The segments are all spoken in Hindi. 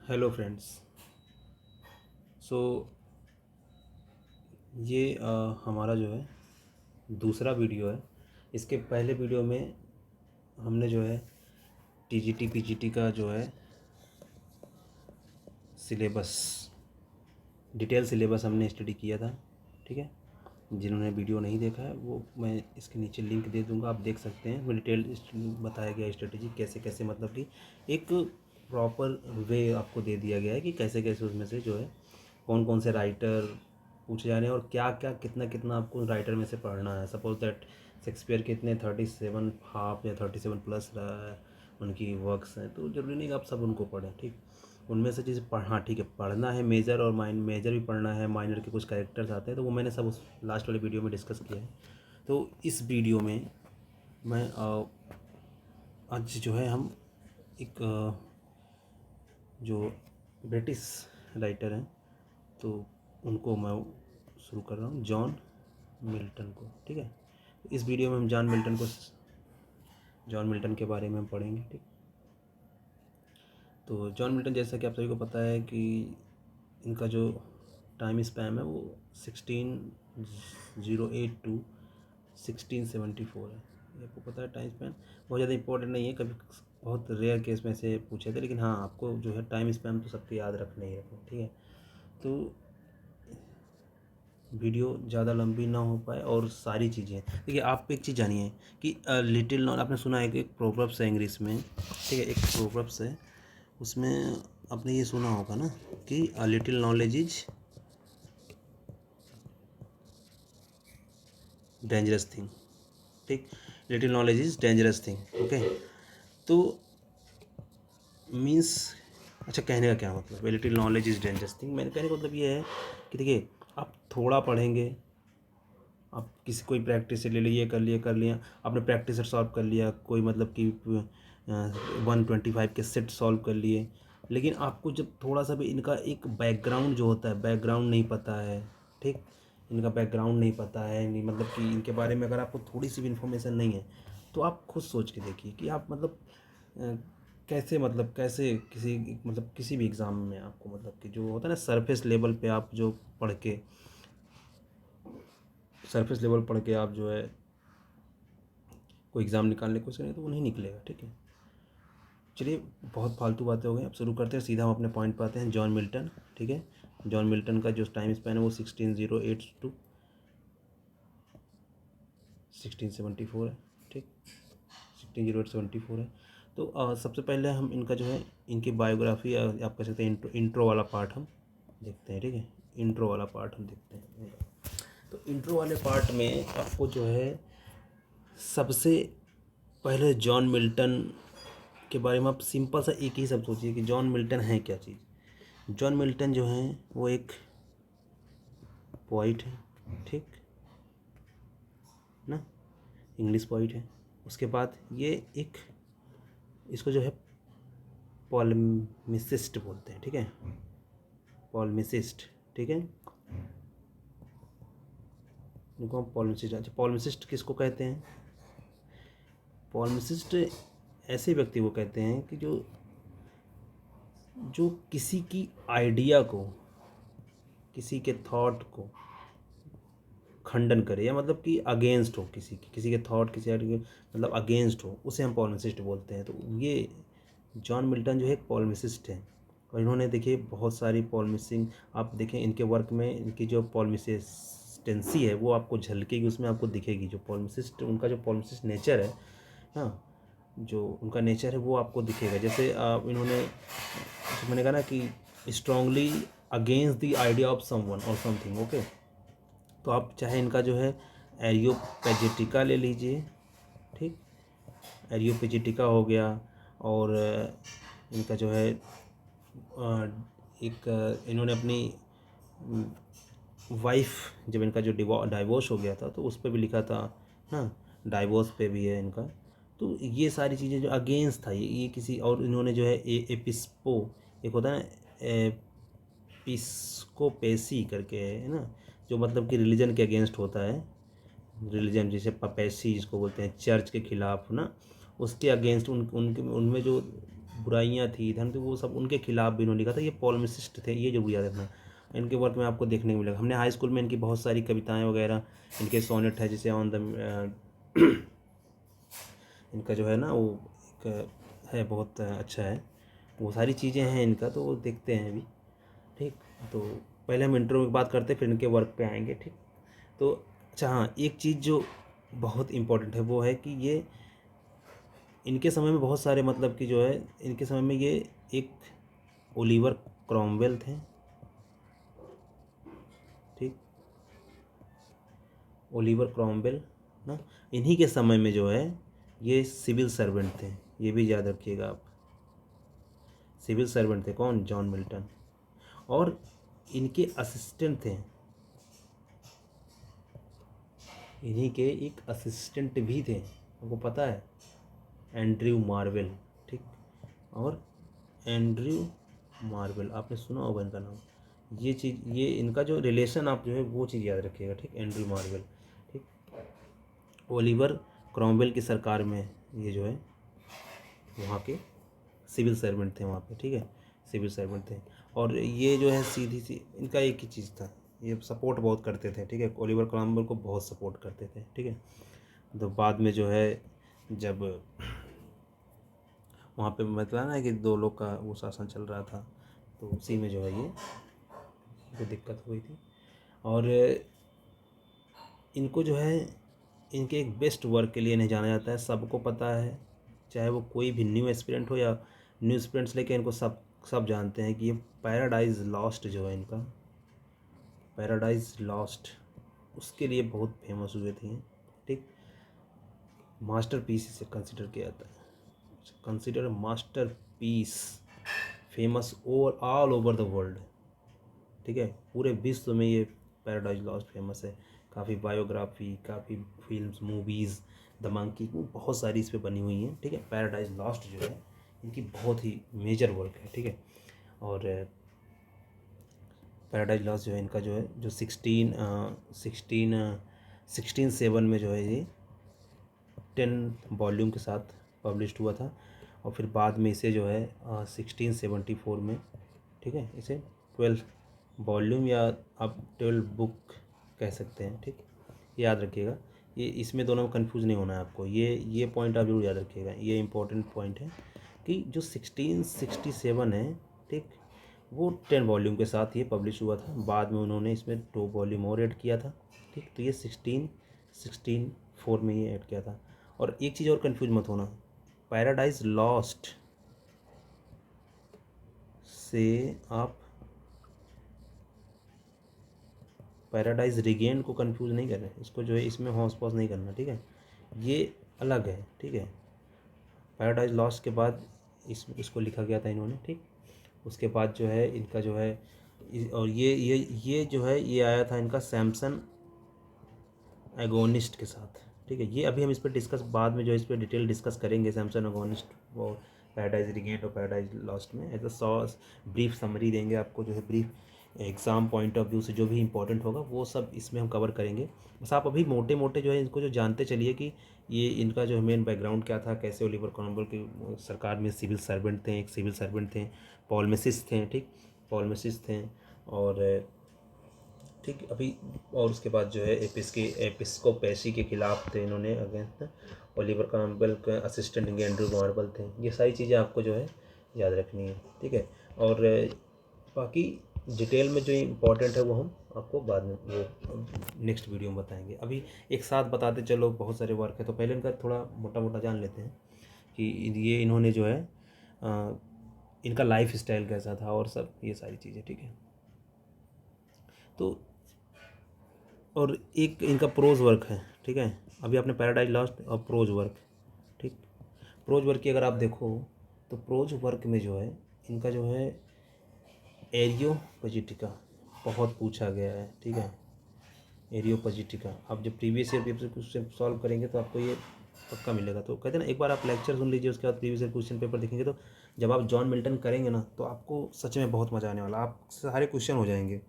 Hello friends. सो ये हमारा जो है दूसरा वीडियो है। इसके पहले वीडियो में हमने जो है टीजीटी पीजीटी का जो है सिलेबस, डिटेल सिलेबस हमने स्टडी किया था। ठीक है, जिन्होंने वीडियो नहीं देखा है वो मैं इसके नीचे लिंक दे दूंगा, आप देख सकते हैं। वो डिटेल बताया गया स्ट्रेटेजी कैसे कैसे, मतलब कि एक प्रॉपर वे आपको दे दिया गया है कि कैसे कैसे उसमें से जो है कौन कौन से राइटर पूछे जा रहे हैं और क्या क्या कितना कितना आपको राइटर में से पढ़ना है। सपोज दैट शेक्सपियर के इतने 37 हाफ या 37 प्लस उनकी वर्क्स हैं, तो ज़रूरी नहीं कि आप सब उनको पढ़ें। ठीक, उनमें से चीज़ हाँ ठीक है, पढ़ना है मेजर और मेजर भी पढ़ना है, माइनर के कुछ कैरेक्टर्स आते हैं, तो वो मैंने सब उस लास्ट वाले वीडियो में डिस्कस किया है। तो इस वीडियो में मैं आज जो है हम एक जो ब्रिटिश राइटर हैं तो उनको मैं शुरू कर रहा हूँ, जॉन मिल्टन को। ठीक है, इस वीडियो में हम जॉन मिल्टन के बारे में हम पढ़ेंगे। ठीक, तो जॉन मिल्टन जैसा कि आप सभी को पता है कि इनका जो टाइम स्पैम है वो 1608 टू 1674 है। ये आपको पता है टाइम स्पैन बहुत ज़्यादा इंपॉर्टेंट नहीं है, कभी बहुत रेयर केस में से पूछे थे, लेकिन हाँ आपको जो है टाइम स्पैन तो सबके याद रखने ही रखना। ठीक है, तो वीडियो ज़्यादा लंबी ना हो पाए और सारी चीज़ें देखिए। आप एक चीज़ जानिए कि लिटिल नॉन, आपने सुना है कि एक प्रोवर्ब्स है इंग्लिश में। ठीक है, एक प्रोवर्ब्स है, उसमें आपने ये सुना होगा ना कि little knowledge is dangerous thing. ठीक, little knowledge is dangerous thing. Okay, तो मीन्स, अच्छा कहने का क्या मतलब है little knowledge is dangerous thing? मैंने कहने का मतलब ये है कि देखिए, आप थोड़ा पढ़ेंगे, आप किसी कोई प्रैक्टिस से ले लिए, कर लिया आपने प्रैक्टिस से सॉल्व कर लिया, कोई मतलब कि 125 के सेट सॉल्व कर लिए, लेकिन आपको जब थोड़ा सा भी इनका एक बैकग्राउंड जो होता है, बैकग्राउंड नहीं पता है। ठीक, इनका बैकग्राउंड नहीं पता है, नहीं मतलब कि इनके बारे में अगर आपको थोड़ी सी भी इन्फॉर्मेशन नहीं है, तो आप खुद सोच के देखिए कि आप मतलब कैसे, मतलब कैसे किसी, मतलब किसी भी एग्ज़ाम में आपको, मतलब कि जो होता है ना सरफेस लेवल पे आप जो पढ़ के, सरफेस लेवल पढ़ के आप जो है कोई एग्ज़ाम निकालने की कोशिश करें तो वो नहीं निकलेगा। ठीक है, चलिए बहुत फालतू बातें हो गई, अब शुरू करते हैं, सीधा हम अपने पॉइंट पर आते हैं। John Milton. ठीक है, जॉन मिल्टन का जो टाइम स्पैन है वो 1608 टू 1674 है। ठीक, 1608-74 है। तो सबसे पहले हम इनका जो है इनकी बायोग्राफी, आप कह सकते हैं इंट्रो वाला पार्ट हम देखते हैं। ठीक है, इंट्रो वाला पार्ट हम देखते हैं। तो इंट्रो वाले पार्ट में आपको जो है सबसे पहले जॉन मिल्टन के बारे में आप सिंपल सा एक ही शब्द सोचिए कि जॉन मिल्टन है क्या चीज़। जॉन मिल्टन जो है वो एक पोइट है। ठीक ना, इंग्लिश पोइट है। उसके बाद ये एक, इसको जो है पॉलमिसिस्ट बोलते हैं। ठीक है, पॉलमिसिस्ट। ठीक है, इनको हम पॉलमिसिस्ट, अच्छा पॉलमिसिस्ट किसको कहते हैं? पॉलमिसिस्ट ऐसे व्यक्ति को कहते हैं कि जो जो किसी की आइडिया को, किसी के थॉट को खंडन करे, या मतलब कि अगेंस्ट हो, किसी के थॉट, किसी आइडिया मतलब अगेंस्ट हो, उसे हम पॉलमिसिस्ट बोलते हैं। तो ये जॉन मिल्टन जो है एक पॉलमिसिस्ट है, और इन्होंने देखिए बहुत सारी पॉलमिसिंग, आप देखें इनके वर्क में, इनकी जो पॉलमिसिस्टेंसी है वो आपको झलकेगी, उसमें आपको दिखेगी जो पॉलमिसिस्ट, उनका जो पॉलमिसिस्ट नेचर है, हाँ जो उनका नेचर है वो आपको दिखेगा। जैसे इन्होंने, जैसे मैंने कहा ना कि strongly against the idea of someone और समथिंग। ओके, तो आप चाहे इनका जो है एरियोपेजिटिका ले लीजिए। ठीक, एरियोपेजिटिका हो गया, और इनका जो है एक इन्होंने अपनी वाइफ, जब इनका जो डाइवोर्स हो गया था तो उस पर भी लिखा था ना, डाइवोर्स पे भी है इनका। तो ये सारी चीज़ें जो अगेंस्ट था, ये किसी और, इन्होंने जो है एपिस्पो, एक होता है ना एपिस्कोपेसी करके है ना, जो मतलब कि रिलीजन के अगेंस्ट होता है, रिलीजन जैसे पपेसी जिसको बोलते हैं, चर्च के खिलाफ ना, उसके अगेंस्ट उनके उनमें जो बुराइयाँ थी, धर्म थी, वो सब उनके खिलाफ भी इन्होंने लिखा था। ये पॉलेमिसिस्ट थे, ये जरूर याद रखना। इनके वर्क में आपको देखने को मिलेगा। हमने हाई स्कूल में इनकी बहुत सारी कविताएं वगैरह, इनके सोनेट है जैसे ऑन द इनका जो है ना वो एक है, बहुत अच्छा है, वो सारी चीज़ें हैं इनका, तो वो देखते हैं अभी। ठीक, तो पहले हम इंट्रो की बात करते हैं, फिर इनके वर्क पे आएंगे। ठीक, तो अच्छा हाँ, एक चीज़ जो बहुत इम्पोर्टेंट है वो है कि ये इनके समय में बहुत सारे, मतलब कि जो है इनके समय में ये एक ओलिवर क्रॉमवेल थे। ठीक, ओलिवर क्रॉमवेल ना, इन्हीं के समय में जो है ये सिविल सर्वेंट थे, ये भी याद रखिएगा आप। सिविल सर्वेंट थे कौन? John Milton. और इनके असिस्टेंट थे, इन्हीं के एक असिस्टेंट भी थे, आपको पता है, एंड्रयू मार्वेल। ठीक, और एंड्रयू मार्वेल आपने सुना होगा इनका नाम। ये चीज़, ये इनका जो रिलेशन आप जो है वो चीज़ याद रखिएगा। ठीक, एंड्रयू मार्वेल। ठीक, ओलिवर क्रॉमवेल की सरकार में ये जो है वहाँ के सिविल सर्वेंट थे वहाँ पे। ठीक है, सिविल सर्वेंट थे। और ये जो है सीधी सी इनका एक ही चीज़ था, ये सपोर्ट बहुत करते थे। ठीक है, ओलिवर क्रॉमवेल को बहुत सपोर्ट करते थे। ठीक है, तो बाद में जो है जब वहाँ पे मतलब ना कि दो लोग का वो शासन चल रहा था, तो उसी में जो है ये को दिक्कत हुई थी। और इनको जो है इनके एक बेस्ट वर्क के लिए नहीं जाना जाता है, सबको पता है, चाहे वो कोई भी न्यू एस्पिरेंट हो या न्यू एस्पिरेंट्स लेके इनको सब जानते हैं कि ये पैराडाइज लॉस्ट जो है इनका, पैराडाइज लॉस्ट उसके लिए बहुत फेमस हुए थे। ठीक, मास्टर पीस इसे कंसिडर किया जाता है, consider masterpiece, famous all over the world. ठीक है, पूरे विश्व में ये पैराडाइज लॉस्ट फेमस है। काफ़ी बायोग्राफी, काफ़ी फिल्म्स, मूवीज़, द मंकी, बहुत सारी इस पे बनी हुई हैं। ठीक है, पैराडाइज लॉस्ट जो है इनकी बहुत ही मेजर वर्क है। ठीक है, और पैराडाइज लॉस्ट जो है इनका जो है जो 1607 में जो है ये 10 वॉल्यूम के साथ पब्लिश्ड हुआ था। और फिर बाद में इसे जो है 1674 में, ठीक है, इसे 12 वॉल्यूम या आप 12 बुक कह सकते हैं। ठीक, याद रखिएगा, ये इसमें दोनों में कंफ्यूज नहीं होना है आपको, ये पॉइंट आप जरूर याद रखिएगा, ये इंपॉर्टेंट पॉइंट है कि जो 1667 है, ठीक, वो 10 वॉल्यूम के साथ ये पब्लिश हुआ था। बाद में उन्होंने इसमें 2 वॉल्यूम और ऐड किया था। ठीक, तो ये 1664 में ये ऐड किया था। और एक चीज़ और कंफ्यूज मत होना, पैराडाइज लॉस्ट से आप पैराडाइज रिगेन को कंफ्यूज नहीं करना, इसको जो है इसमें हौस पौस नहीं करना। ठीक है, ये अलग है। ठीक है, पैराडाइज लॉस्ट के बाद इसको लिखा गया था इन्होंने। ठीक, उसके बाद जो है इनका जो है और ये जो है ये आया था इनका सैमसन एगोनिस्ट के साथ। ठीक है, ये अभी हम इस पर डिस्कस बाद में जो है इस पर डिटेल डिस्कस करेंगे, सैमसन एगोनिस्ट और पैराडाइज रिगेन और पैराडाइज लॉस्ट में। एज अ ब्रीफ समरी देंगे आपको, जो है brief exam point of view से जो भी इंपॉर्टेंट होगा वो सब इसमें हम कवर करेंगे। बस आप अभी मोटे मोटे जो है इनको जो जानते चलिए कि ये इनका जो मेन बैकग्राउंड क्या था, कैसे ओलिवर क्रॉमवेल की सरकार में सिविल सर्वेंट थे, एक सिविल सर्वेंट थे, पॉलमेसिस्ट थे। ठीक, पॉलमेसिस्ट थे। और ठीक, अभी और उसके बाद जो है एपिस्कोपेसी के खिलाफ थे इन्होंने, अगेंस्ट ओलिवर क्रॉमवेल के असिस्टेंट एंड्रयू मार्वेल थे। ये सारी चीज़ें आपको जो है याद रखनी है। ठीक है, और बाकी डिटेल में जो इम्पोर्टेंट है वो हम आपको बाद में वो नेक्स्ट वीडियो में बताएंगे। अभी एक साथ बताते चलो, बहुत सारे वर्क है, तो पहले इनका थोड़ा मोटा मोटा जान लेते हैं कि ये इन्होंने जो है इनका लाइफ स्टाइल कैसा था और सब ये सारी चीज़ें। ठीक है, तो और एक इनका प्रोज वर्क है। ठीक है, अभी आपने पैराडाइज लॉस्ट और प्रोज वर्क। ठीक, प्रोज वर्क की अगर आप देखो तो प्रोज वर्क में जो है इनका जो है एरियोपजिटिका बहुत पूछा गया है। ठीक है, एरियोपजिटिका आप जब प्रीवियस ईयर पेपर से क्वेश्चन सॉल्व करेंगे तो आपको ये पक्का मिलेगा। तो कहते हैं ना, एक बार आप लेक्चर सुन लीजिए, उसके बाद प्रीवियस ईयर क्वेश्चन पेपर देखेंगे, तो जब आप जॉन मिल्टन करेंगे ना तो आपको सच में बहुत मज़ा आने वाला, आप सारे क्वेश्चन हो जाएंगे।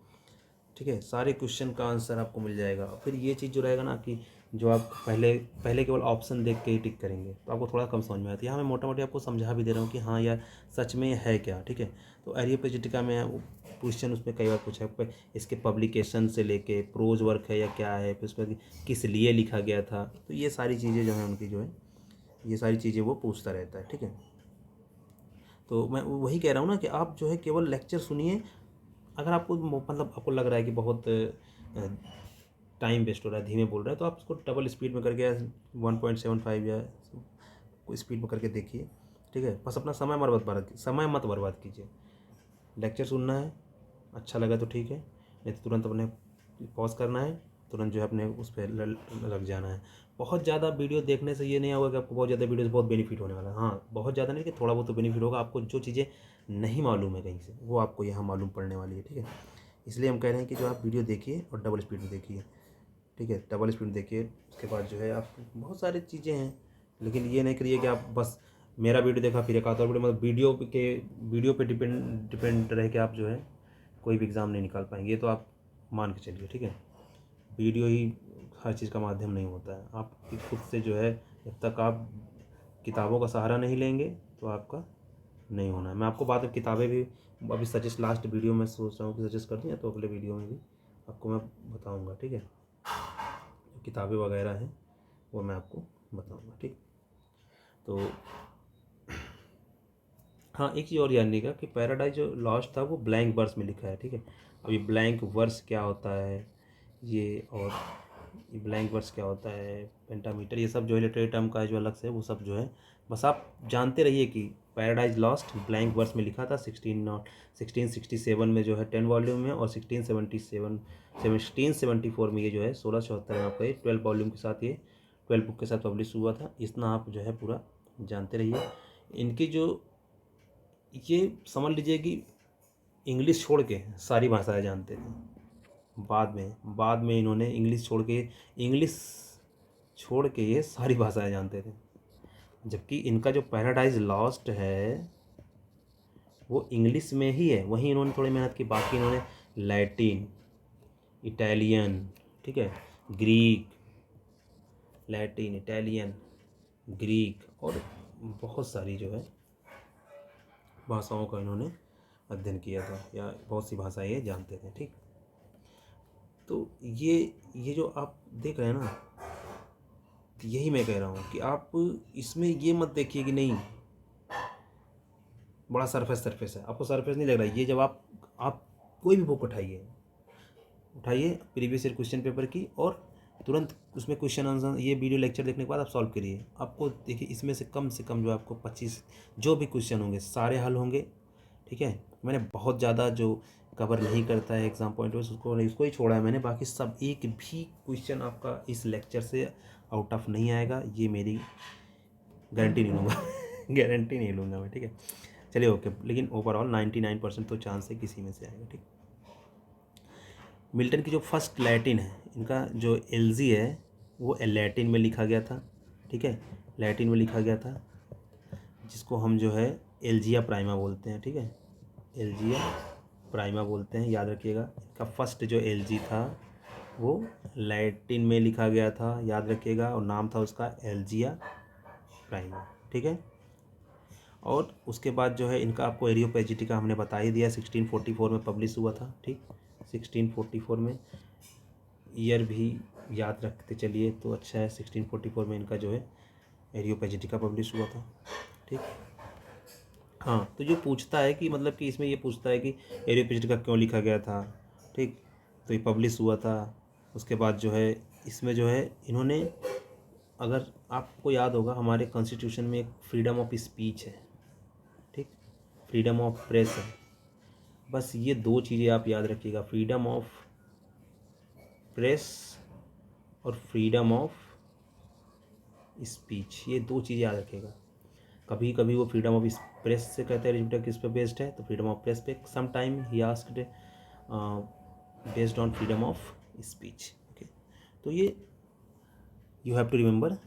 ठीक है, सारे क्वेश्चन का आंसर आपको मिल जाएगा। फिर ये चीज़ जो रहेगा ना कि जो आप पहले पहले केवल ऑप्शन देख के ही टिक करेंगे तो आपको थोड़ा कम समझ में आता है। यहाँ मैं मोटा मोटी आपको समझा भी दे रहा हूँ कि हाँ यार सच में है क्या, ठीक है। तो एरियोपेजिटिका में क्वेश्चन उसमें कई बार पूछा है, इसके पब्लिकेशन से लेके प्रोज वर्क है या क्या है, फिर उसमें किस लिए लिखा गया था, तो ये सारी चीज़ें जो हैं उनकी जो है ये सारी चीज़ें वो पूछता रहता है, ठीक है। तो मैं वही कह रहा हूँ ना कि आप जो है केवल लेक्चर सुनिए। अगर आपको मतलब आपको लग रहा है कि बहुत टाइम वेस्ट हो रहा है, धीमे बोल रहा है, तो आप उसको डबल स्पीड में करके 1.75 या स्पीड में करके देखिए, ठीक है। बस अपना समय मत बर्बाद कीजिए। लेक्चर सुनना है, अच्छा लगा तो ठीक है, नहीं तो तुरंत अपने पॉज करना है, तुरंत जो है अपने उस पर लग जाना है। बहुत ज़्यादा वीडियो देखने से ये नहीं होगा कि आपको बहुत ज़्यादा वीडियो से बहुत बेनिफिट होने वाला है। हाँ, बहुत ज़्यादा नहीं कि थोड़ा बहुत तो बेनिफिट होगा। आपको जो चीज़ें नहीं मालूम है कहीं से, वो आपको यहाँ मालूम पड़ने वाली है, ठीक है। इसलिए हम कह रहे हैं कि जो आप वीडियो देखिए और डबल स्पीड में देखिए, ठीक है। डबल स्पीड देखिए, उसके बाद जो है आप बहुत सारी चीज़ें हैं, लेकिन ये नहीं करिए कि आप बस मेरा वीडियो देखा फिर एक आधा वीडियो, मतलब वीडियो पे डिपेंड रह के आप जो है कोई भी एग्ज़ाम नहीं निकाल पाएंगे। ये तो आप मान के चलिए, ठीक है। वीडियो ही हर चीज़ का माध्यम नहीं होता है। आप खुद से जो है जब तक आप किताबों का सहारा नहीं लेंगे तो आपका नहीं होना है। मैं आपको बाद में किताबें भी अभी सजेस्ट, लास्ट वीडियो में सोच रहा हूँ कि सजेस्ट कर दूँ, या तो अगले वीडियो में भी आपको मैं बताऊँगा, ठीक है। जो किताबें वगैरह हैं वो मैं आपको बताऊँगा, ठीक। तो हाँ, एक चीज़ और जानने का कि पैराडाइज जो लॉस्ट था वो ब्लैंक वर्स में लिखा है, ठीक है। अब ये ब्लैंक वर्स क्या होता है, ये और ये ब्लैंक वर्स क्या होता है, पेंटामीटर, ये सब जो है लिटरेरी टर्म का जो अलग से वो सब जो है बस आप जानते रहिए कि पैराडाइज लॉस्ट ब्लैंक वर्स में लिखा था 1667 में जो है 10 वॉल्यूम में, और 1674 में ये जो है 1674 में आपका ये 12 वॉल्यूम के साथ, ये 12 बुक के साथ पब्लिश हुआ था। इतना आप जो है पूरा जानते रहिए। इनकी जो ये समझ लीजिए कि इंग्लिश छोड़ के सारी भाषाएं जानते थे। बाद में इन्होंने इंग्लिश छोड़ के ये सारी भाषाएं जानते थे, जबकि इनका जो पैराडाइज लॉस्ट है वो इंग्लिश में ही है। वहीं इन्होंने थोड़ी मेहनत की, बाकी इन्होंने लैटिन, इटालियन, ठीक है, ग्रीक, लैटिन, इटालियन, ग्रीक और बहुत सारी जो है भाषाओं का इन्होंने अध्ययन किया था, या बहुत सी भाषाएं ये जानते थे, ठीक। तो ये जो आप देख रहे हैं ना, तो यही मैं कह रहा हूँ कि आप इसमें ये मत देखिए कि नहीं बड़ा सरफेस है, आपको सरफेस नहीं लग रहा है। ये जब आप कोई भी बुक उठाइए प्रीवियस ईयर क्वेश्चन पेपर की, और तुरंत उसमें क्वेश्चन आंसर, ये वीडियो लेक्चर देखने के बाद आप सॉल्व करिए। आपको देखिए इसमें से कम जो आपको 25 जो भी क्वेश्चन होंगे सारे हल होंगे, ठीक है। मैंने बहुत ज़्यादा जो कवर नहीं करता है एग्ज़ाम पॉइंट ऑफ उसको ही छोड़ा है मैंने, बाकी सब एक भी क्वेश्चन आपका इस लेक्चर से आउट ऑफ नहीं आएगा, ये मेरी गारंटी नहीं लूँगा गारंटी नहीं लूँगा मैं, ठीक है। चलिए ओके, लेकिन ओवरऑल 99% तो चांस है किसी में से आएगा, ठीक। मिल्टन की जो फर्स्ट लैटिन है, इनका जो एलजी है वो लैटिन में लिखा गया था, ठीक है, लैटिन में लिखा गया था, जिसको हम जो है एल्जिया प्राइमा बोलते हैं, ठीक है, एल्जिया प्राइमा बोलते हैं, याद रखिएगा। इनका फर्स्ट जो एलजी था वो लैटिन में लिखा गया था, याद रखिएगा, और नाम था उसका एल्जिया प्राइमा, ठीक है। और उसके बाद जो है इनका आपको एरियोपेजिटिका हमने बता ही दिया, 1644 में पब्लिश हुआ था, ठीक। 1644 में ईयर भी याद रखते चलिए तो अच्छा है। 1644 में इनका जो है एरियोपेजिटिका पब्लिश हुआ था, ठीक। हाँ, तो जो पूछता है कि मतलब कि इसमें ये पूछता है कि एरियोपेजिटिका क्यों लिखा गया था, ठीक, तो ये पब्लिश हुआ था। उसके बाद जो है इसमें जो है इन्होंने, अगर आपको याद होगा हमारे कॉन्स्टिट्यूशन में एक फ्रीडम ऑफ स्पीच है, ठीक, फ्रीडम ऑफ प्रेस है। बस ये दो चीज़ें आप याद रखिएगा, फ्रीडम ऑफ प्रेस और फ्रीडम ऑफ स्पीच, ये दो चीज़ें याद रखिएगा। कभी कभी वो फ्रीडम ऑफ प्रेस से कहते हैं एलिजिबिलिटी किस पे बेस्ड है, तो फ्रीडम ऑफ प्रेस पे, सम टाइम ही asked based on freedom of speech, okay. तो ये you have to remember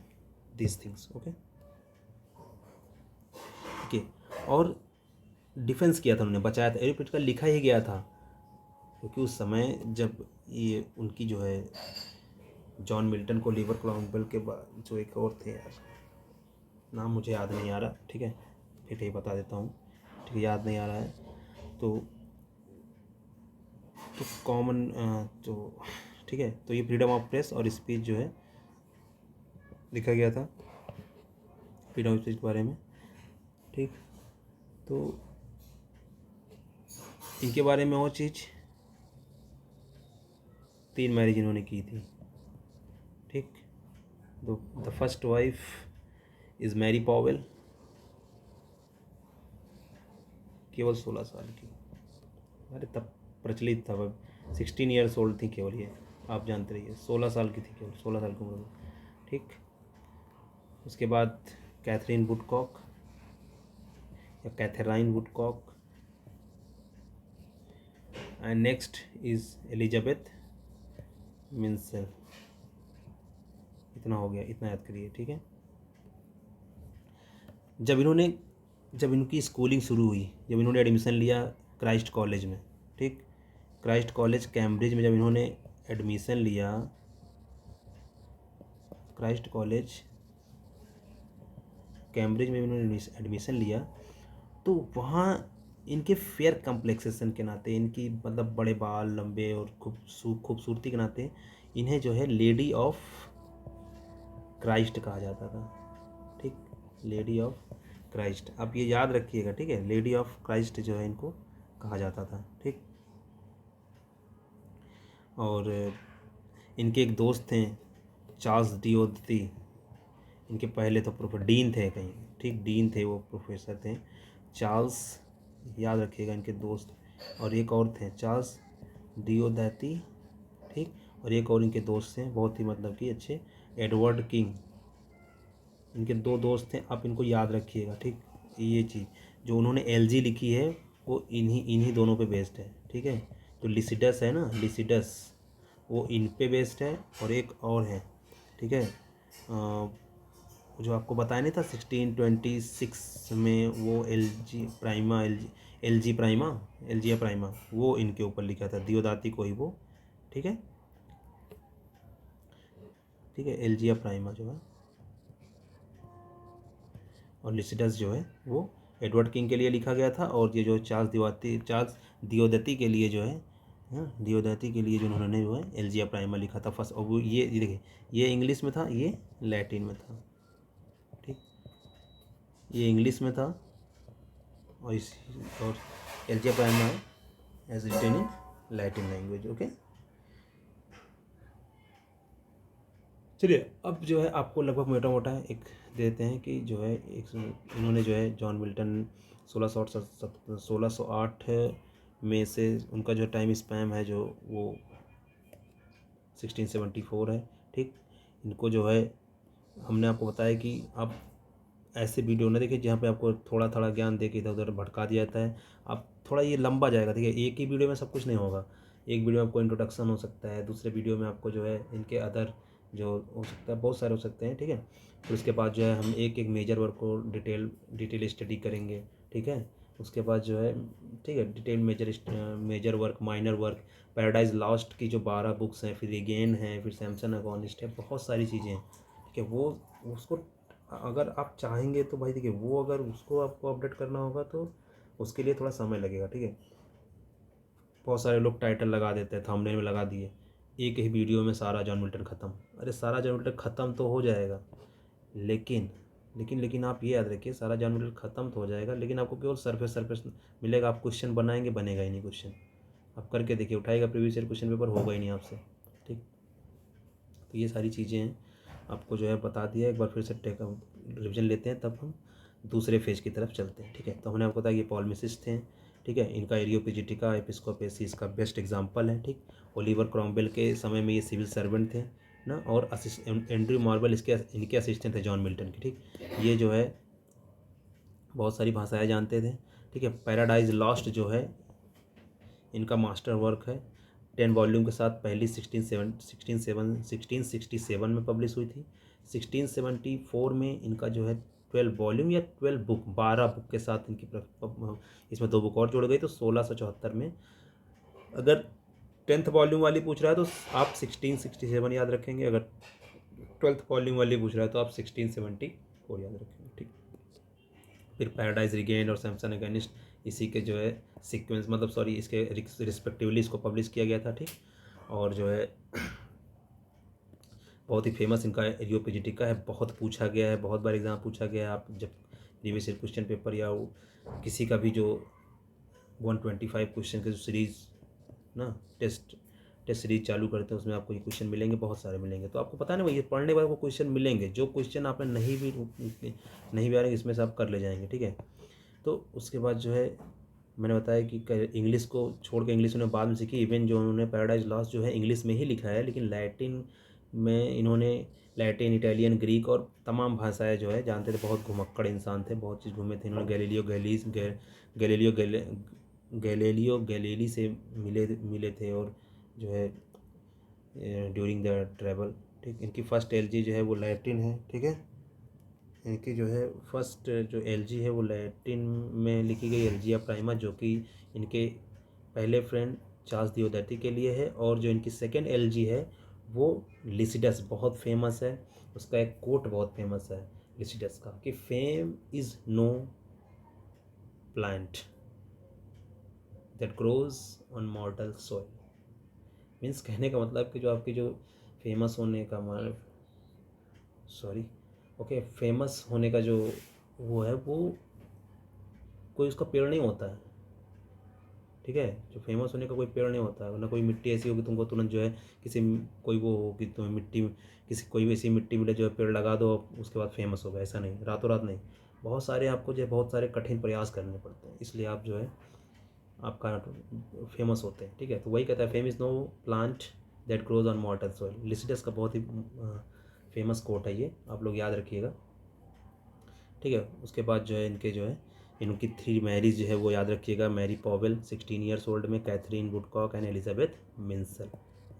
this things, okay okay. और डिफेंस किया था उन्होंने, बचाया था, एरियोपेजिटिका लिखा ही गया था क्योंकि उस समय जब ये उनकी जो है जॉन मिल्टन को, ओलिवर क्रॉम्वेल के बाद जो एक और थे यार, नाम मुझे याद नहीं आ रहा, ठीक है, फिर ये बता देता हूँ, ठीक है, याद नहीं आ रहा है। तो कॉमन तो ठीक है, तो ये फ्रीडम ऑफ प्रेस और स्पीच जो है लिखा गया था, फ्रीडम ऑफ स्पीच के बारे में, ठीक। तो इनके बारे में और चीज़, 3 मैरिज इन्होंने की थी, ठीक। The first wife is Mary Powell, केवल 16 साल की, अरे तब प्रचलित था, 16 ईयर्स ओल्ड थी केवल ये, आप जानते रहिए, 16 साल की थी केवल, 16 साल की उम्र में, ठीक। उसके बाद कैथरीन वुडकॉक या Katharine Woodcock, and next is Elizabeth Minshull. इतना हो गया, इतना याद करिए, ठीक है। जब इनकी स्कूलिंग शुरू हुई, जब इन्होंने एडमिशन लिया क्राइस्ट कॉलेज में, ठीक, क्राइस्ट कॉलेज कैम्ब्रिज में जब इन्होंने एडमिशन लिया, क्राइस्ट कॉलेज कैम्ब्रिज में इन्होंने एडमिशन लिया, तो वहाँ इनके फेयर कम्प्लेक्सेशन के नाते, इनकी मतलब बड़े बाल, लंबे और खूबसूरती के नाते इन्हें जो है लेडी ऑफ क्राइस्ट कहा जाता था, ठीक, लेडी ऑफ क्राइस्ट, आप ये याद रखिएगा, ठीक है, लेडी ऑफ क्राइस्ट जो है इनको कहा जाता था, ठीक। और इनके एक दोस्त थे चार्ल्स डिओती, इनके पहले तो प्रोफेसर डीन थे कहीं, ठीक, डीन थे, वो प्रोफेसर थे चार्ल्स, याद रखिएगा इनके दोस्त, और एक और थे चार्ल्स डिओदैती, ठीक, और एक और इनके दोस्त थे बहुत ही मतलब कि अच्छे, एडवर्ड किंग, इनके 2 दोस्त थे, आप इनको याद रखिएगा, ठीक। ये चीज़ जो उन्होंने एलजी लिखी है वो इन्हीं दोनों पे बेस्ड है, ठीक है। तो लिसिडस है ना, लिसिडस, वो इन पे बेस्ड है, और एक और है, ठीक है, जो आपको बताया नहीं था 1626 में वो एलजिया प्राइमा, वो इनके ऊपर लिखा था, दियोदाती को ही वो, ठीक है, ठीक है, एलजिया प्राइमा जो है, और लिसिडस जो है वो एडवर्ड किंग के लिए लिखा गया था, और ये जो चार्ल्स दियोदती के लिए जो है, हाँ, दियोदती के लिए जो उन्होंने जो है एलजिया प्राइमा लिखा था फर्स्ट, और वो ये देखिए, ये इंग्लिश में था, ये लैटिन में था, ठीक, ये इंग्लिश में था, और Elegia Prima as written in Latin language, okay. चलिए अब जो है आपको लगभग मोटा मोटा एक देते हैं कि जो है एक इन्होंने जो है जॉन मिल्टन 1608 में से उनका जो टाइम स्पैम है जो वो 1674 है, ठीक। इनको जो है हमने आपको बताया कि आप ऐसे वीडियो ना देखिए जहाँ पे आपको थोड़ा थोड़ा ज्ञान दे के इधर उधर भटका दिया जाता है, आप थोड़ा ये लंबा जाएगा, ठीक है, एक ही वीडियो में सब कुछ नहीं होगा, एक वीडियो में आपको इंट्रोडक्शन हो सकता है, दूसरे वीडियो में आपको जो है इनके अदर जो हो सकता है, बहुत सारे हो सकते हैं, ठीक है। फिर उसके बाद जो है हम एक एक मेजर वर्क को डिटेल स्टडी करेंगे, ठीक है। उसके बाद जो है, ठीक है, detail major work, minor work, paradise lost की जो 12 बुक्स हैं, फिर रिगेन है, फिर सैमसन अगॉनिस्ट है, बहुत सारी चीज़ें हैं, ठीक है। वो उसको अगर आप चाहेंगे तो भाई देखिए, वो अगर उसको आपको अपडेट करना होगा तो उसके लिए थोड़ा समय लगेगा, ठीक है। बहुत सारे लोग टाइटल लगा देते हैं, थंबनेल में लगा दिए, एक ही वीडियो में सारा जॉन मिल्टन ख़त्म, अरे सारा जॉन मिल्टन ख़त्म तो हो जाएगा, लेकिन लेकिन आप ये याद रखिए, सारा जॉन मिल्टन ख़त्म तो हो जाएगा, लेकिन आपको केवल सरफेस मिलेगा, आप क्वेश्चन बनाएंगे, बनेगा ही नहीं क्वेश्चन, आप करके देखिए, उठाएगा प्रीवियस ईयर क्वेश्चन पेपर, होगा ही नहीं आपसे, ठीक। तो ये सारी चीज़ें हैं, आपको जो है बता दिया, एक बार फिर से रिविजन लेते हैं, तब हम दूसरे फेज की तरफ चलते हैं, ठीक है। तो हमने आपको बताया ये पॉल मिसिस थे, ठीक है, इनका एरियोपेजिटिका एपिस्कोपेसी इसका बेस्ट एग्जांपल है, ठीक। ओलिवर क्रॉम्वेल के समय में ये सिविल सर्वेंट थे ना, और एंड्रयू मार्वल इनके असिस्टेंट थे जॉन मिल्टन के, ठीक। ये जो है बहुत सारी भाषाएं जानते थे, ठीक है। पैराडाइज लॉस्ट जो है इनका मास्टर वर्क है, 10 वॉल्यूम के साथ पहली 1667 में पब्लिश हुई थी। 1674 में इनका जो है 12 वॉल्यूम या 12 बुक, 12 बुक के साथ इनकी इसमें 2 बुक और जोड़ गई, तो 1674 में अगर 10th वॉल्यूम वाली पूछ रहा है तो आप 1667 याद रखेंगे, अगर 12th वॉल्यूम वाली पूछ रहा है तो आप 1674 याद रखेंगे, ठीक। फिर पैराडाइज रिगेन्ड और सैमसन अगेनिस्ट इसी के जो है सीक्वेंस, मतलब सॉरी, इसके रिस्पेक्टिवली इसको पब्लिश किया गया था, ठीक। और जो है बहुत ही फेमस इनका एरियोपेजिटिक का है, बहुत पूछा गया है, बहुत बार एग्जाम पूछा गया है। आप जब प्रीवियस ईयर क्वेश्चन पेपर या किसी का भी जो 125 क्वेश्चन के जो सीरीज़ ना टेस्ट सीरीज चालू करते हैं उसमें आपको ये क्वेश्चन मिलेंगे, बहुत सारे मिलेंगे। तो आपको पता है ना, ये पढ़ने के बाद आपको क्वेश्चन मिलेंगे, जो क्वेश्चन आपने नहीं भी आ रहे इसमें से आप कर ले जाएंगे, ठीक है। तो उसके बाद जो है मैंने बताया कि इंग्लिश को छोड़ के, इंग्लिश उन्होंने बाद में सीखी। इवन जो उन्होंने पैराडाइज लॉस्ट जो है इंग्लिश में ही लिखा है, लेकिन लैटिन में इन्होंने लैटिन, इटालियन, ग्रीक और तमाम भाषाएं जो है जानते थे। बहुत घुमक्कड़ इंसान थे, बहुत चीज़ घूमे थे इन्होंने। गैलीलियो गैलीली से मिले थे, और जो है ड्यूरिंग द ट्रैवल, ठीक। इनकी फर्स्ट एलजी जो है वो लैटिन है, ठीक है। इनकी जो है फर्स्ट जो एलजी है वो लैटिन में लिखी गई, एलजिया प्राइमा, जो कि इनके पहले फ्रेंड चार्ल्स दियोदैती के लिए है। और जो इनकी सेकेंड एलजी है वो लिसिडस, बहुत फेमस है। उसका एक कोट बहुत फेमस है लिसिडस का, कि fame is no plant that grows on mortal soil. Means कहने का मतलब कि जो आपकी जो फेमस होने का फेमस होने का जो वो है, वो कोई उसका पेड़ नहीं होता है, ठीक है। जो फेमस होने का कोई पेड़ नहीं होता है, ना कोई मिट्टी ऐसी होगी तुमको तुरंत जो है किसी कोई वो हो कि तुम्हें मिट्टी, किसी कोई भी ऐसी मिट्टी मिले जो है पेड़ लगा दो उसके बाद फेमस होगा, ऐसा नहीं, रातों रात नहीं। बहुत सारे आपको जो है बहुत सारे कठिन प्रयास करने पड़ते हैं, इसलिए आप जो है आपका फेमस होते हैं, ठीक है। तो वही कहता है, fame is no plant that grows on mortal soil. Lycidas का बहुत ही फेमस कोट है, ये आप लोग याद रखिएगा, ठीक है। उसके बाद जो है इनकी 3 मैरिज जो है वो याद रखिएगा। मैरी पॉवेल 16 ईयर्स ओल्ड में, Katherine Woodcock and Elizabeth Minshull,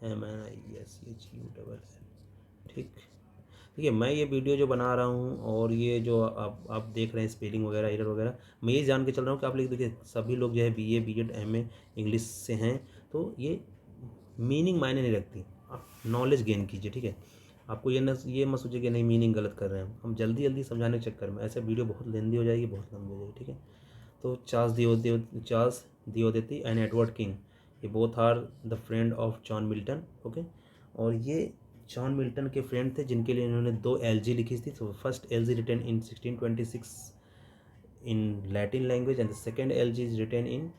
MNISHULL, ठीक। ठीक है, मैं ये वीडियो जो बना रहा हूँ और ये जो आप देख रहे हैं स्पेलिंग वगैरह, एरर वगैरह, मैं ये जान के चल रहा हूँ कि आप लोग देखिए सभी लोग जो है BA BEd MA इंग्लिश से हैं, तो ये मीनिंग मायने नहीं रखती। आप नॉलेज गेन कीजिए, ठीक है। आपको ये मत सोचिए कि नहीं मीनिंग गलत कर रहे हैं हम जल्दी जल्दी समझाने के चक्कर में, ऐसे वीडियो बहुत लेंदी हो जाएगी, बहुत लंबी हो जाएगी, ठीक है। तो Charles Diodati and Edward King, ये both are the friend of John Milton, okay. और ये जॉन मिल्टन के फ्रेंड थे जिनके लिए इन्होंने 2 एलजी लिखी थी। तो first elegy written in 1626 in Latin language and the second elegy is written in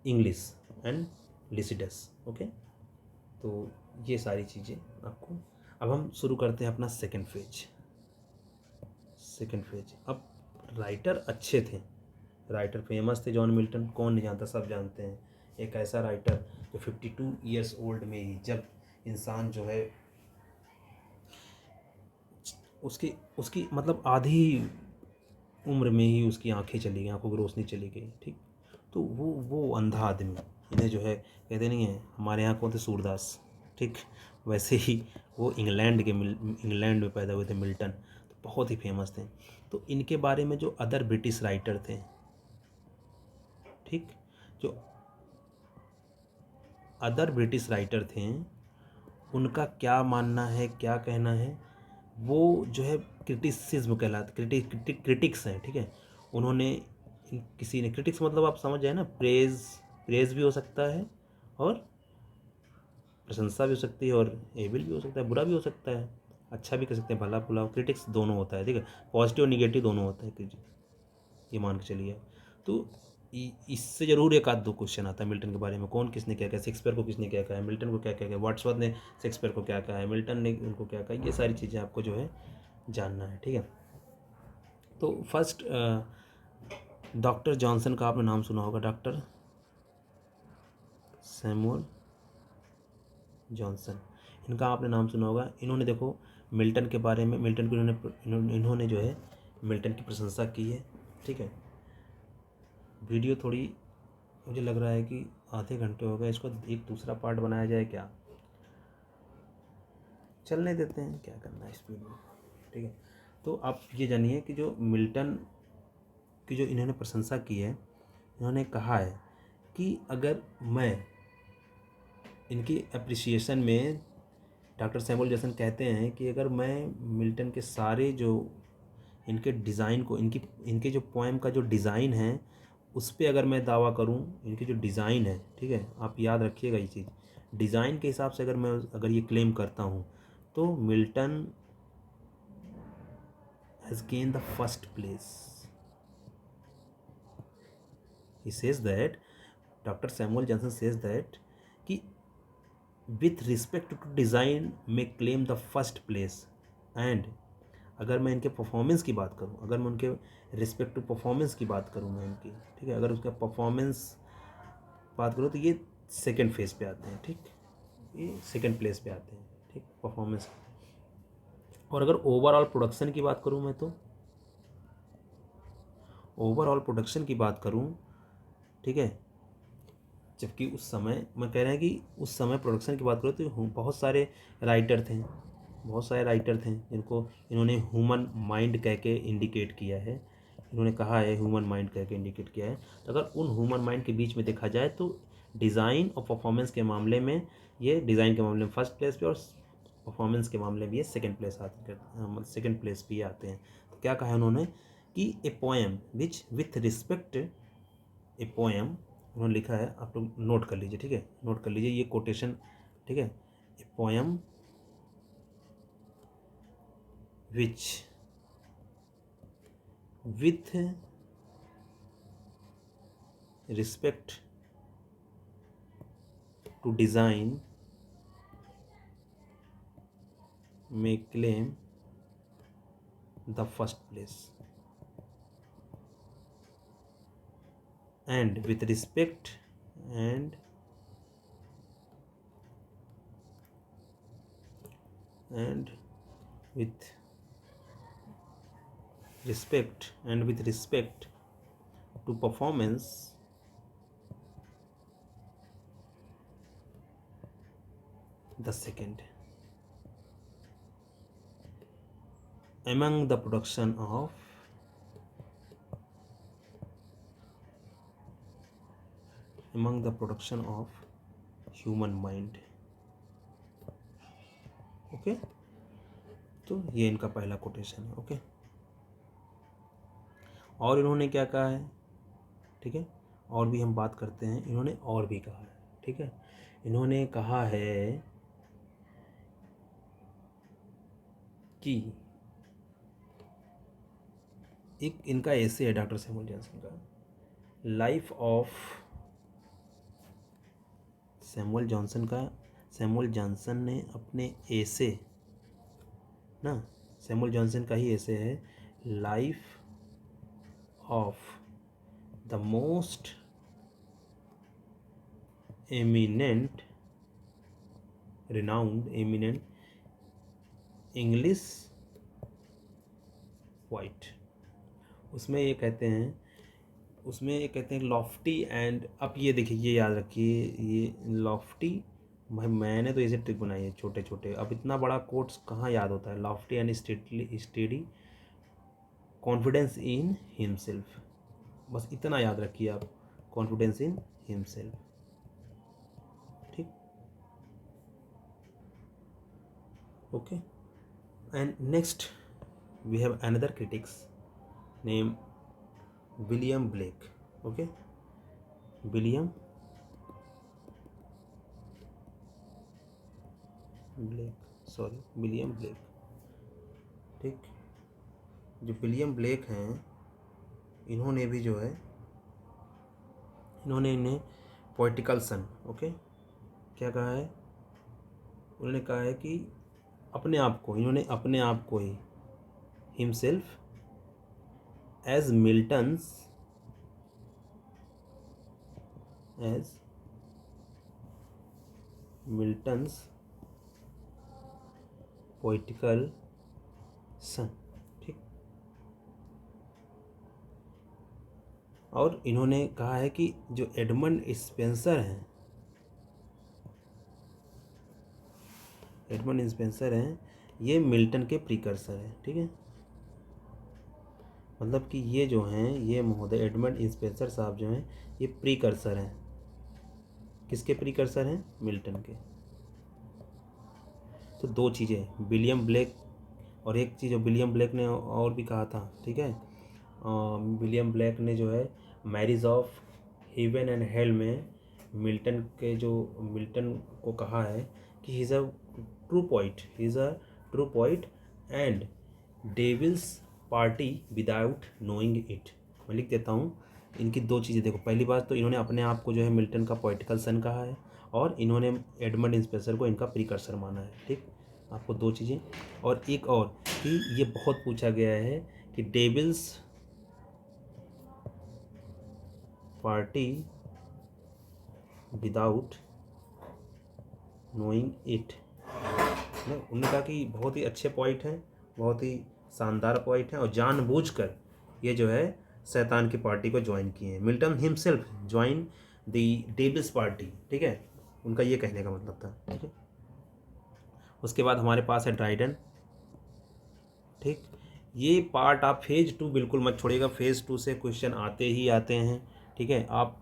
English and Lycidas, okay. तो ये सारी चीज़ें आपको, अब हम शुरू करते हैं अपना सेकंड फेज। अब राइटर अच्छे थे, राइटर फेमस थे, जॉन मिल्टन कौन नहीं जानता, सब जानते हैं। एक ऐसा राइटर जो 52 ईयर्स ओल्ड में ही, जब इंसान जो है उसकी उसकी मतलब आधी उम्र में ही उसकी आंखें चली गई, आंखों की रोशनी चली गई, ठीक। तो वो अंधा आदमी, इन्हें जो है कहते नहीं है हमारे यहाँ कौन थे, सूरदास, ठीक। वैसे ही वो इंग्लैंड में पैदा हुए थे मिल्टन, तो बहुत ही फेमस थे। तो इनके बारे में जो अदर ब्रिटिश राइटर थे, ठीक, जो अदर ब्रिटिश राइटर थे उनका क्या मानना है, क्या कहना है, वो जो है क्रिटिसिज्म कहलाता, क्रिटिक्स हैं, ठीक है। उन्होंने किसी ने, क्रिटिक्स मतलब आप समझ जाए ना, प्रेज भी हो सकता है और प्रशंसा भी हो सकती है, और एविल भी हो सकता है, बुरा भी हो सकता है, अच्छा भी कह सकते हैं, भला बुला, क्रिटिक्स दोनों होता है, ठीक है। पॉजिटिव और निगेटिव दोनों होता है, ये मान के चलिए। तो इससे ज़रूर एक आध दो क्वेश्चन आता है मिल्टन के बारे में, कौन किसने क्या कहा, शेक्सपियर को किसने क्या कहा है, मिल्टन को क्या क्या कहा, वर्ड्सवर्थ ने शेक्सपियर को क्या कहा है, मिल्टन ने उनको क्या कहा, ये सारी चीज़ें आपको जो है जानना है, ठीक है। तो फर्स्ट डॉक्टर जॉनसन का आपने नाम सुना होगा, डॉक्टर सैमुअल जॉनसन, इनका आपने नाम सुना होगा। इन्होंने देखो मिल्टन के बारे में, मिल्टन को इन्होंने जो है मिल्टन की प्रशंसा की है, ठीक है। वीडियो थोड़ी मुझे लग रहा है कि आधे घंटे हो गए, इसको एक दूसरा पार्ट बनाया जाए क्या, चलने देते हैं, क्या करना है स्पीड में, ठीक है। तो आप ये जानिए कि जो मिल्टन की जो इन्होंने प्रशंसा की है, इन्होंने कहा है कि अगर मैं इनकी अप्रिसिएशन में डॉक्टर सैमुअल जॉनसन कहते हैं कि अगर मैं मिल्टन के सारे जो इनके डिज़ाइन को, इनके जो पोएम का जो डिज़ाइन है उस पर अगर मैं दावा करूं, इनकी जो डिज़ाइन है, ठीक है, आप याद रखिएगा ये चीज़, डिज़ाइन के हिसाब से अगर ये क्लेम करता हूं तो Milton has gain the first place. He says that, doctor Samuel Johnson says that कि विथ रिस्पेक्ट टू डिज़ाइन में claim the first place. And अगर मैं इनके परफॉर्मेंस की बात करूं, अगर मैं उनके रिस्पेक्ट टू परफॉर्मेंस की बात करूं मैं इनकी, ठीक है, अगर उसका परफॉर्मेंस बात करूं तो ये सेकंड फेज पे आते हैं, ठीक, ये सेकंड प्लेस पे आते हैं, ठीक, परफॉर्मेंस। और अगर ओवरऑल प्रोडक्शन की बात करूं मैं, तो ओवरऑल प्रोडक्शन की बात करूं, ठीक है, जबकि उस समय मैं कह रहे हैं कि उस समय प्रोडक्शन की बात करूँ तो बहुत सारे राइटर थे, बहुत सारे राइटर थे जिनको इन्होंने ह्यूमन माइंड कह के इंडिकेट किया है, इन्होंने कहा है ह्यूमन माइंड कह के इंडिकेट किया है। तो अगर उन ह्यूमन माइंड के बीच में देखा जाए तो डिज़ाइन और परफॉर्मेंस के मामले में ये डिज़ाइन के मामले में फर्स्ट प्लेस पे और परफॉर्मेंस के मामले में ये सेकेंड प्लेस सेकेंड प्लेस पे आते हैं। तो क्या कहा उन्होंने कि ए poem which with respect, a poem उन्होंने लिखा है, आप लोग नोट कर लीजिए, ठीक है, नोट कर लीजिए ये कोटेशन, ठीक है, a poem which with respect to design may claim the first place, and with respect and with respect to performance, the second among the production of human mind। Okay, तो ये इनका पहला कोटेशन है। ओके, और इन्होंने क्या कहा है, ठीक है, और भी हम बात करते हैं, इन्होंने और भी कहा है, ठीक है, इन्होंने कहा है कि एक इनका ऐसे है डॉक्टर सैमुअल जॉनसन का, लाइफ ऑफ सैमुअल जॉनसन का, सैमुअल जॉनसन ने अपने ऐसे ना, सैमुअल जॉनसन का ही ऐसे है, life of the most eminent renowned eminent English white. उसमें ये कहते हैं लॉफ्टी एंड, अब ये देखिए, ये याद रखिए, ये लॉफ्टी, भाई मैंने तो ऐसे ट्रिक बनाई है छोटे छोटे, अब इतना बड़ा कोट्स कहाँ याद होता है, lofty and steady confidence in himself, बस इतना याद रखिए आप, कॉन्फिडेंस इन हिमसेल्फ, ठीक, okay. And next we have another critics name William Blake. Okay, William Blake, ठीक, जो विलियम ब्लेक हैं, इन्होंने भी जो है, इन्होंने इन्हें पोइटिकल सन, ओके, क्या कहा है, उन्होंने कहा है कि इन्होंने अपने आप को ही himself as Milton's poetical son, ठीक, और इन्होंने कहा है कि जो एडमंड स्पेंसर हैं, ये मिल्टन के प्रीकर्सर हैं, ठीक है, मतलब कि ये जो हैं, ये महोदय एडमंड स्पेंसर साहब जो हैं, ये प्रीकर्सर हैं किसके प्रीकर्सर हैं? मिल्टन के। तो दो चीज़ें, विलियम ब्लेक और एक चीज़ विलियम ब्लेक ने और भी कहा था, ठीक है। विलियम ब्लेक ने जो है marriage of heaven and hell में मिल्टन को कहा है कि he is a true poet, he is a true poet and devil's party without knowing it. मैं लिख देता हूँ इनकी दो चीज़ें। देखो, पहली बात तो इन्होंने अपने आप को जो है मिल्टन का पोइटिकल सन कहा है और इन्होंने एडमंड स्पेंसर को इनका प्रीकर्सर माना है, ठीक। आपको दो चीज़ें। और एक और कि ये बहुत पूछा गया है कि devil's party without knowing it. उन्होंने कहा कि बहुत ही अच्छे पॉइंट हैं, बहुत ही शानदार पॉइंट हैं और जानबूझकर ये जो है शैतान की पार्टी को ज्वाइन किए हैं। Milton himself join the devil's party, ठीक है, उनका ये कहने का मतलब था, ठीक है। उसके बाद हमारे पास है ड्राइडन, ठीक। ये पार्ट आप फेज़ 2 बिल्कुल मत छोड़िएगा, फेज़ 2 से क्वेश्चन आते ही आते हैं, ठीक है। आप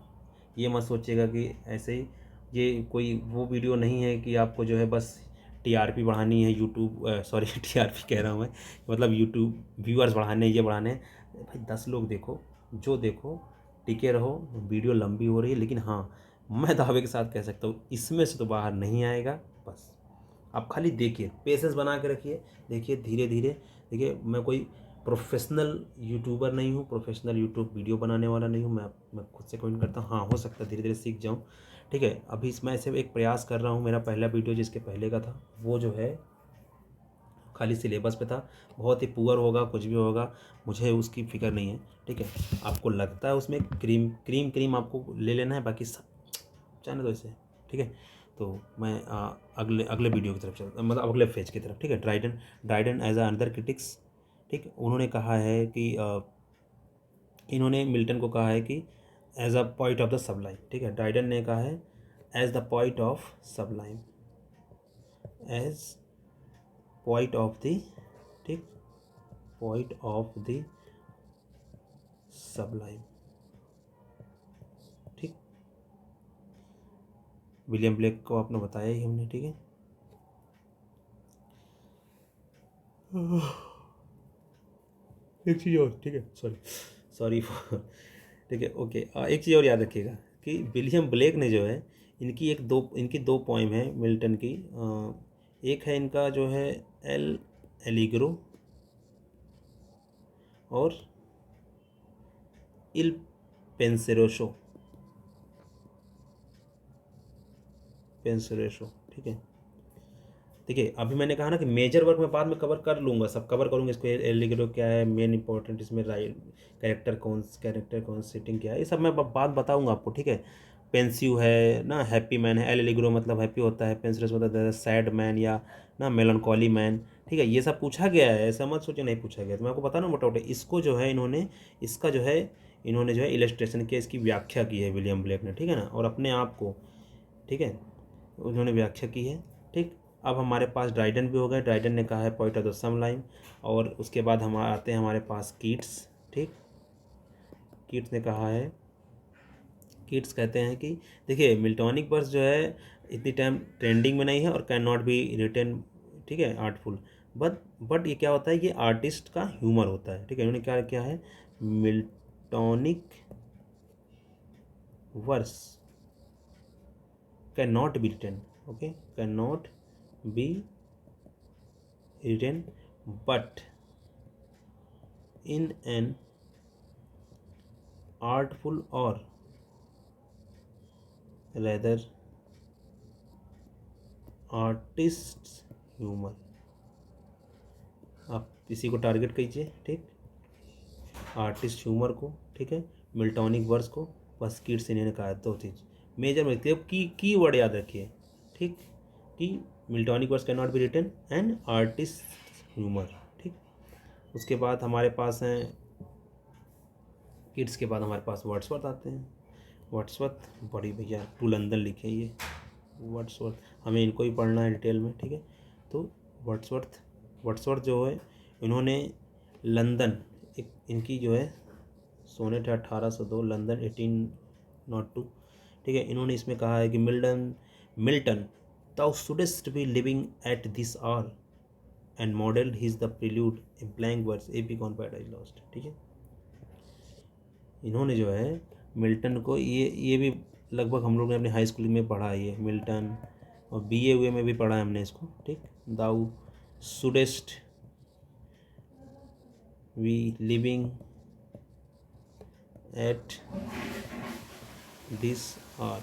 ये मत सोचिएगा कि ऐसे ही ये कोई वो वीडियो नहीं है कि आपको जो है बस टीआरपी बढ़ानी है, यूट्यूब सॉरी टीआरपी कह रहा हूँ मैं, मतलब यूट्यूब व्यूअर्स बढ़ाने, ये बढ़ाने भाई 10 लोग देखो, जो देखो टिके रहो। वीडियो लंबी हो रही है लेकिन हाँ, मैं दावे के साथ कह सकता हूँ इसमें से तो बाहर नहीं आएगा। बस आप खाली देखिए, पेशेंस बना के रखिए, देखिए धीरे धीरे। देखिए, मैं कोई प्रोफेशनल यूट्यूबर नहीं हूँ, प्रोफेशनल यूट्यूब वीडियो बनाने वाला नहीं हूँ। मैं खुद से कमेंट करता हूँ, हाँ हो सकता है धीरे धीरे सीख जाऊँ, ठीक है। अभी इसमें ऐसे एक प्रयास कर रहा हूँ। मेरा पहला वीडियो जिसके पहले का था वो जो है खाली सिलेबस पे था, बहुत ही पुअर होगा, कुछ भी होगा, मुझे उसकी फिक्र नहीं है, ठीक है। आपको लगता है उसमें क्रीम आपको ले लेना है, बाकी सब जाने दो इसे, ठीक है। तो मैं अगले वीडियो की तरफ चलता, मतलब अगले फेज की तरफ, ठीक है। Dryden as a another critics, ठीक। उन्होंने कहा है कि इन्होंने मिल्टन को कहा है कि as a point of the sublime, ठीक है। ड्राइडन ने कहा है as the point of sublime, as point of the, ठीक, पॉइंट ऑफ द सबलाइन, ठीक। विलियम ब्लेक को आपने बताया ही हमने, ठीक है। एक चीज़ और, ठीक है, सॉरी ठीक है, ओके। एक चीज़ और याद रखिएगा कि विलियम ब्लेक ने जो है इनकी दो पोइम है मिल्टन की। एक है इनका जो है एल एलिग्रो और इल पेंसेरोशो, ठीक है। देखिए, अभी मैंने कहा ना कि मेजर वर्क मैं बाद में कवर कर लूँगा, सब कवर करूँगा। इसको एलिग्रो क्या है, मेन इंपॉर्टेंट इसमें कैरेक्टर कौन सेटिंग क्या है, ये सब मैं बात बताऊँगा आपको, ठीक है। पेंसिव है ना, हैप्पी मैन है। एल एलिग्रो मतलब हैप्पी होता है, पेंसिलस मतलब सैड मैन या ना मेलनकॉली मैन, ठीक है। ये सब पूछा गया है, ऐसा मत सोचिए नहीं पूछा गया। तो मैं आपको बता ना मोटा मोटा इसको जो है इन्होंने जो है इलस्ट्रेशन किया, इसकी व्याख्या की है विलियम ब्लेक ने, ठीक है ना, और अपने आप को, ठीक है, उन्होंने व्याख्या की है, ठीक। अब हमारे पास ड्राइडन भी हो गए। ड्राइडन ने कहा है point of the sublime. और उसके बाद हम आते हैं हमारे पास कीट्स, ठीक। कीट्स ने कहा है, कीट्स कहते हैं कि देखिए मिल्टॉनिक वर्स जो है इतनी टाइम ट्रेंडिंग में नहीं है और कैन नॉट बी रिटन, ठीक है, आर्टफुल, बट ये क्या होता है, ये आर्टिस्ट का ह्यूमर होता है, ठीक है। इन्होंने क्या किया है, Miltonic verse can not be written, okay, can not be written but in an artful or rather artist's humor। आप इसी को टारगेट कीजिए, ठीक, आर्टिस्ट ह्यूमर को, ठीक है, मिल्टॉनिक वर्स को। बस किड्स से इन्होंने कहा दो चीज़ मेजर में की वर्ड याद रखिए, ठीक, कि Miltonic verse can not be written and artist humour, ठीक। उसके बाद हमारे पास हैं किड्स के बाद हमारे पास वर्ड्सवर्थ आते हैं। वर्ड्सवर्थ बड़ी भैया टू लंदन लिखे ये वर्ड्सवर्थ, हमें इनको ही पढ़ना है डिटेल में, ठीक है। तो वर्ड्सवर्थ जो है इन्होंने लंदन, एक इनकी जो है सोनेट है 1802, लंदन 1802, ठीक है। इन्होंने इसमें कहा है कि Milton Milton thou shouldst be living at this hour and modeled his the prelude a blank verse epic on paradise lost। ठीक है। इन्होंने जो है मिल्टन को ये भी लगभग हम लोग ने अपने हाई स्कूल में पढ़ा है, ये मिल्टन, और बीए हुए में भी पढ़ा है हमने इसको। ठीक, thou shouldst be living at this hour.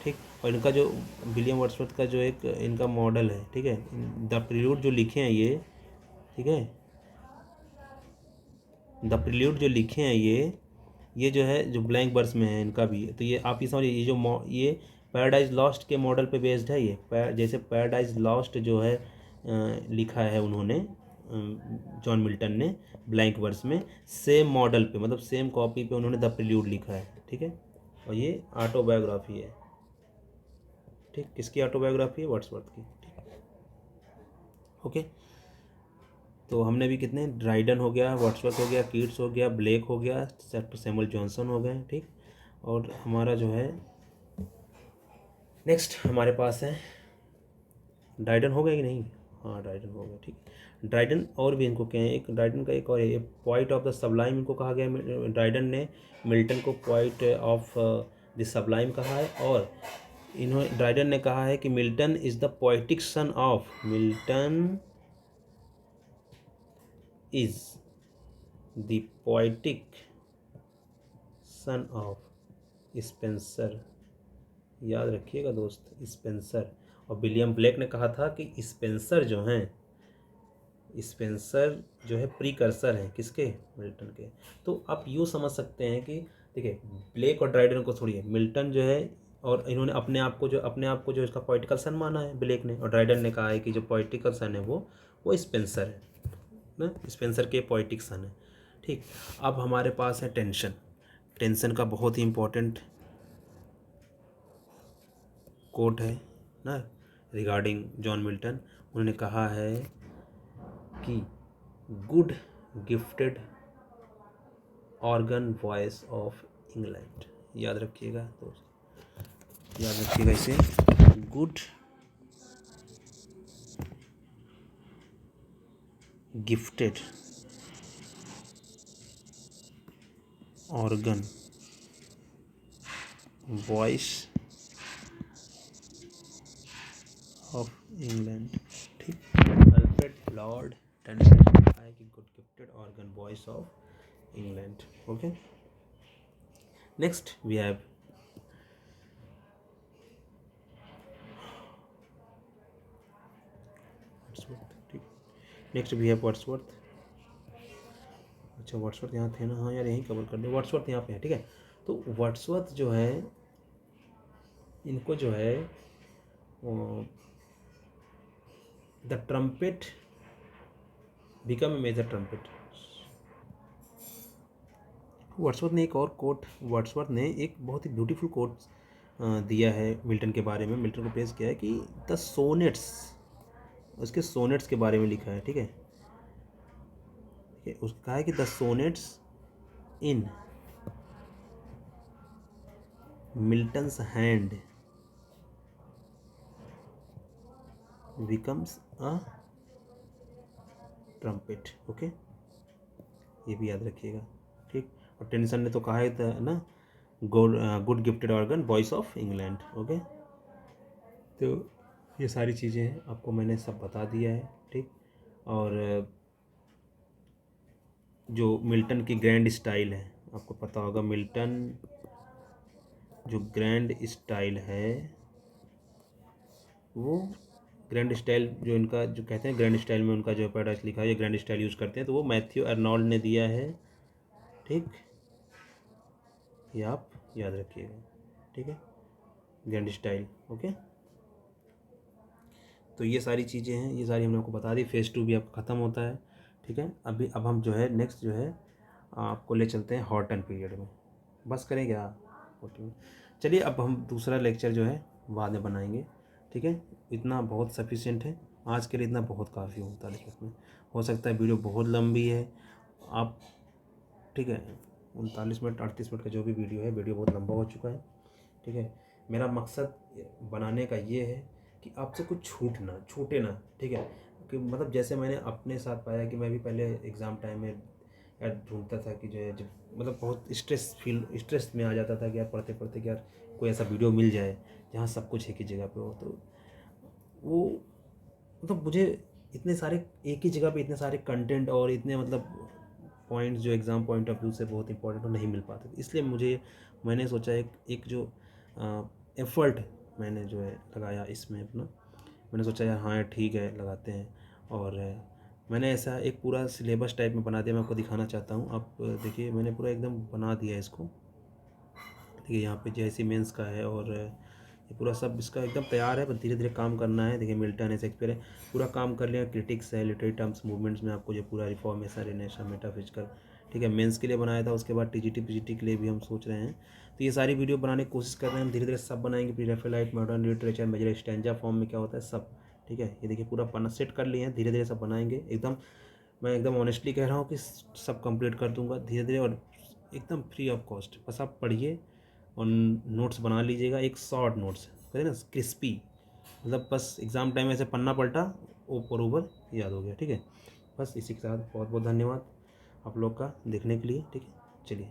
ठीक, और इनका जो विलियम वर्ड्सवर्थ का जो एक इनका मॉडल है, ठीक है, द प्रील्यूड जो लिखे हैं ये, ठीक है, द प्रील्यूड जो लिखे हैं ये जो है जो ब्लैंक वर्स में है इनका भी, तो ये आप ये समझिए, ये जो ये पैराडाइज लॉस्ट के मॉडल पे बेस्ड है। ये जैसे पैराडाइज लॉस्ट जो है लिखा है उन्होंने जॉन मिल्टन ने ब्लैंक वर्स में, सेम मॉडल पे, मतलब सेम कॉपी पे उन्होंने द प्रील्यूड लिखा है। ठीक है, और ये ऑटोबायोग्राफी है। ठीक, किसकी ऑटोबायोग्राफी है? वर्ड्सवर्थ की। ठीक, ओके। तो हमने भी कितने, ड्राइडन हो गया, वर्ड्सवर्थ हो गया, कीट्स हो गया, ब्लेक हो गया, सैमुअल जॉनसन हो गए। ठीक, और हमारा जो है नेक्स्ट हमारे पास है ड्राइडन हो गया कि नहीं? हाँ, ड्राइडन हो गया। ठीक, ड्राइडन और भी इनको क्या है, एक ड्राइडन का एक और है, पॉइंट ऑफ द सबलाइम इनको कहा गया। ड्राइडन ने मिल्टन को पॉइंट ऑफ द सबलाइम कहा है, और इन्होंने ड्राइडन ने कहा है कि Milton is the poetic son of, Milton is the poetic son of Spencer. याद रखिएगा दोस्त, स्पेंसर। और विलियम ब्लेक ने कहा था कि स्पेंसर जो हैं, स्पेंसर जो है प्रीकर्सर हैं किसके? मिल्टन के। तो आप यूँ समझ सकते हैं कि देखिए, ब्लेक और ड्राइडन को छोड़िए, मिल्टन जो है, और इन्होंने अपने आप को जो इसका पोइटिकल सन माना है ब्लेक ने, और ड्राइडन ने कहा है कि जो पोइटिकल सन है वो स्पेंसर है ना, स्पेंसर के पोइटिक सन है। ठीक, अब हमारे पास है टेंशन। टेंशन का बहुत ही इम्पोर्टेंट कोट है ना रिगार्डिंग जॉन मिल्टन। उन्होंने कहा है कि good gifted organ voice of England. याद रखिएगा दोस्त, याद रखिएगा इसे, good gifted organ voice of England. ठीक, अल्फ्रेड लॉर्ड टेनिसन ने कहा है कि good gifted organ voice of England. Okay, next we have Wordsworth. ठीक, नेक्स्ट वी हैव वर्ड्सवर्थ। अच्छा, वर्ड्सवर्थ यहाँ थे ना? हाँ यार, यहीं कवर कर दो, वर्ड्सवर्थ यहाँ पे है। ठीक है, तो वर्ड्सवर्थ जो है, इनको जो है the trumpet become a major trumpet. Wordsworth ने एक और कोट, वर्ड्सवर्थ ने एक बहुत ही ब्यूटीफुल कोट दिया है मिल्टन के बारे में, मिल्टन को प्रेज किया है कि द सोनेट्स, उसके सोनेट्स के बारे में लिखा है। ठीक है, उसका कहा है कि the sonnets in Milton's hand becomes a trumpet. Okay, ये भी याद रखिएगा। ठीक, और टेनिसन ने तो कहा है था ना, good gifted organ voice of England. Okay, तो ये सारी चीज़ें हैं, आपको मैंने सब बता दिया है। ठीक, और जो मिल्टन की ग्रैंड स्टाइल है, आपको पता होगा मिल्टन जो ग्रैंड स्टाइल है, वो ग्रैंड स्टाइल जो इनका जो कहते हैं, ग्रैंड स्टाइल में उनका जो पैराडाइज लिखा है, ये ग्रैंड स्टाइल यूज़ करते हैं, तो वो मैथ्यू अर्नोल्ड ने दिया है। ठीक, ये आप याद रखिएगा। ठीक है, ग्रैंड स्टाइल। ओके, तो ये सारी चीज़ें हैं, ये सारी हमने आपको बता दी। फेज़ 2 भी आपका ख़त्म होता है। ठीक है, अब हम जो है नेक्स्ट जो है आपको ले चलते हैं हॉटन पीरियड में। बस करें क्या हॉटन? चलिए, अब हम दूसरा लेक्चर जो है बाद में बनाएंगे। ठीक है, इतना बहुत सफिशिएंट है आज के लिए, इतना बहुत काफ़ी होता है। इसमें हो सकता है वीडियो बहुत लंबी है आप, ठीक है, 39 मिनट 38 मिनट का जो भी वीडियो है, वीडियो बहुत लंबा हो चुका है। ठीक है, मेरा मकसद बनाने का ये है कि आपसे कुछ छूटे ना, ठीक है। कि मतलब जैसे मैंने अपने साथ पाया कि मैं भी पहले एग्ज़ाम टाइम में यार ढूंढता था कि जो है जब मतलब बहुत स्ट्रेस में आ जाता था कि यार पढ़ते पढ़ते कि यार कोई ऐसा वीडियो मिल जाए जहाँ सब कुछ एक ही जगह पे हो। तो वो मतलब मुझे इतने सारे एक ही जगह पे इतने सारे कंटेंट और इतने मतलब पॉइंट्स जो एग्ज़ाम पॉइंट ऑफ व्यू से बहुत इंपॉर्टेंट हो नहीं मिल पाते थे। इसलिए मैंने सोचा एक जो एफ़र्ट मैंने जो है लगाया इसमें अपना, मैंने सोचा यार हाँ यार ठीक है लगाते हैं। और मैंने ऐसा एक पूरा सिलेबस टाइप में बना दिया, मैं आपको दिखाना चाहता हूँ। आप देखिए मैंने पूरा एकदम बना दिया इसको। देखिए यहाँ पे जेएससी मेंस का है और ये पूरा सब इसका एकदम तैयार है, बस धीरे धीरे काम करना है। देखिए मिल्टन है, शेक्सपियर है, पूरा काम कर लिया। क्रिटिक्स है, लिटरेरी टर्म्स मूवमेंट्स में आपको जो पूरा रिफॉर्मेशन रिनेशन मेटाफिजिकल, ठीक है, मेंस के लिए बनाया था। उसके बाद टीजीटी पीजीटी के लिए भी हम सोच रहे हैं। तो ये सारी वीडियो बनाने की कोशिश कर रहे हैं हम, धीरे धीरे सब बनाएंगे। Pre-Raphaelite, modern literature, major stanza form में क्या होता है सब, ठीक है। ये देखिए पूरा पन्ना सेट कर लिए हैं, धीरे धीरे सब बनाएंगे एकदम। मैं एकदम ऑनेस्टली कह रहा हूँ कि सब कंप्लीट कर दूंगा धीरे धीरे और एकदम फ्री ऑफ कॉस्ट। बस आप पढ़िए और नोट्स बना लीजिएगा, एक शॉर्ट नोट्स कहते हैं ना क्रिस्पी, मतलब बस एग्ज़ाम टाइम में ऐसे पन्ना पलटा ऊपर ऊपर याद हो गया, ठीक है। बस इसी के साथ बहुत बहुत धन्यवाद आप लोग का देखने के लिए, ठीक है। चलिए।